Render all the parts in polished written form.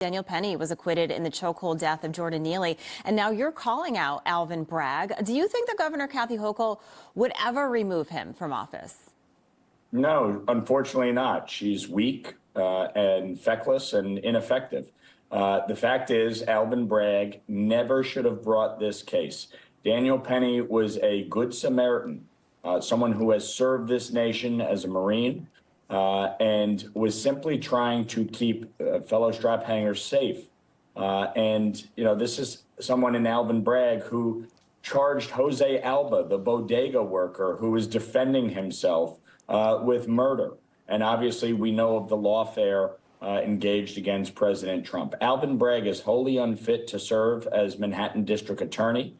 Daniel Penny was acquitted in the chokehold death of Jordan Neely, and now you're calling out Alvin Bragg. Do you think that Governor Kathy Hochul would ever remove him from office? No, unfortunately not. She's weak and feckless and ineffective. The fact is, Alvin Bragg never should have brought this case. Daniel Penny was a good Samaritan, someone who has served this nation as a Marine, and was simply trying to keep fellow strap hangers safe. This is someone in Alvin Bragg who charged Jose Alba, the bodega worker, who was defending himself with murder. And obviously, we know of the lawfare engaged against President Trump. Alvin Bragg is wholly unfit to serve as Manhattan District Attorney.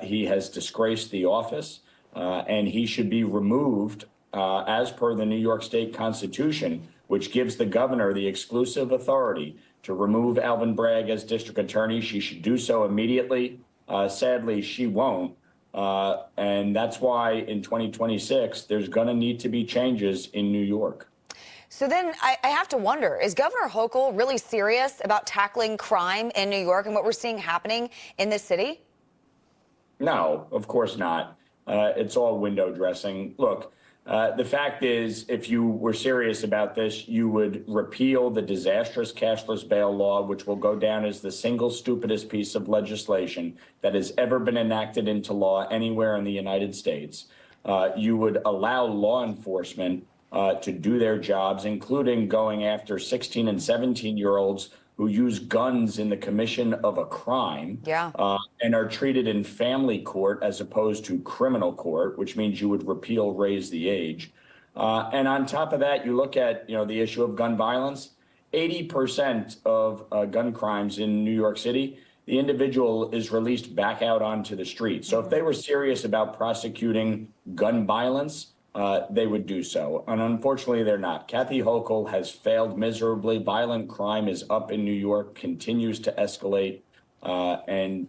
He has disgraced the office, and he should be removed as per the New York State Constitution, which gives the governor the exclusive authority to remove Alvin Bragg as district attorney. She should do so immediately. Sadly, she won't. And that's why in 2026, there's going to need to be changes in New York. So then I have to wonder, is Governor Hochul really serious about tackling crime in New York and what we're seeing happening in this city? No, of course not. It's all window dressing. Look, the fact is, if you were serious about this, you would repeal the disastrous cashless bail law, which will go down as the single stupidest piece of legislation that has ever been enacted into law anywhere in the United States. You would allow law enforcement to do their jobs, including going after 16 and 17-year-olds who use guns in the commission of a crime, and are treated in family court as opposed to criminal court, which means you would repeal raise the age. And on top of that, you look at the issue of gun violence. 80% of gun crimes in New York City, the individual is released back out onto the street. So if they were serious about prosecuting gun violence, they would do so. And unfortunately, they're not. Kathy Hochul has failed miserably. Violent crime is up in New York, continues to escalate, and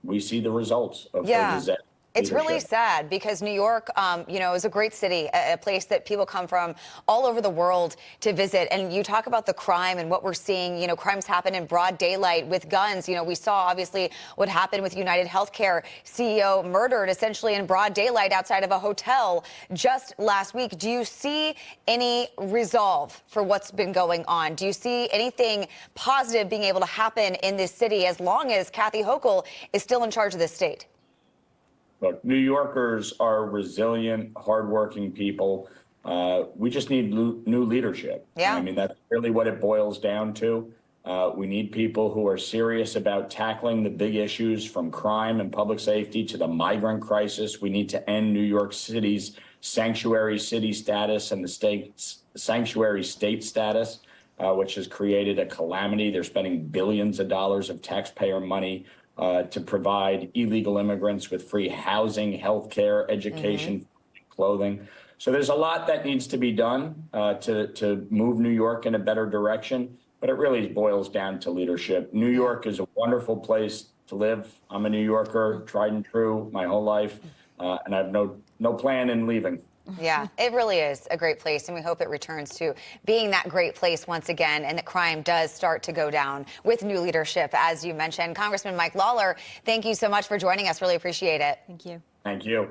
we see the results of her disaster. It's really sad because New York, is a great city, a place that people come from all over the world to visit. And you talk about the crime and what we're seeing, crimes happen in broad daylight with guns. We saw obviously what happened with United Healthcare CEO murdered essentially in broad daylight outside of a hotel just last week. Do you see any resolve for what's been going on? Do you see anything positive being able to happen in this city as long as Kathy Hochul is still in charge of this state? Look, New Yorkers are resilient, hardworking people. We just need new leadership. I mean, that's really what it boils down to. We need people who are serious about tackling the big issues, from crime and public safety to the migrant crisis. We need to end New York City's sanctuary city status and the state's sanctuary state status, which has created a calamity. They're spending billions of dollars of taxpayer money to provide illegal immigrants with free housing, health care, education, clothing. So there's a lot that needs to be done to move New York in a better direction, but it really boils down to leadership. New York is a wonderful place to live. I'm a New Yorker, tried and true my whole life, and I have no plan in leaving. Yeah, it really is a great place, and we hope it returns to being that great place once again, and that crime does start to go down with new leadership, as you mentioned. Congressman Mike Lawler, thank you so much for joining us. Really appreciate it. Thank you. Thank you.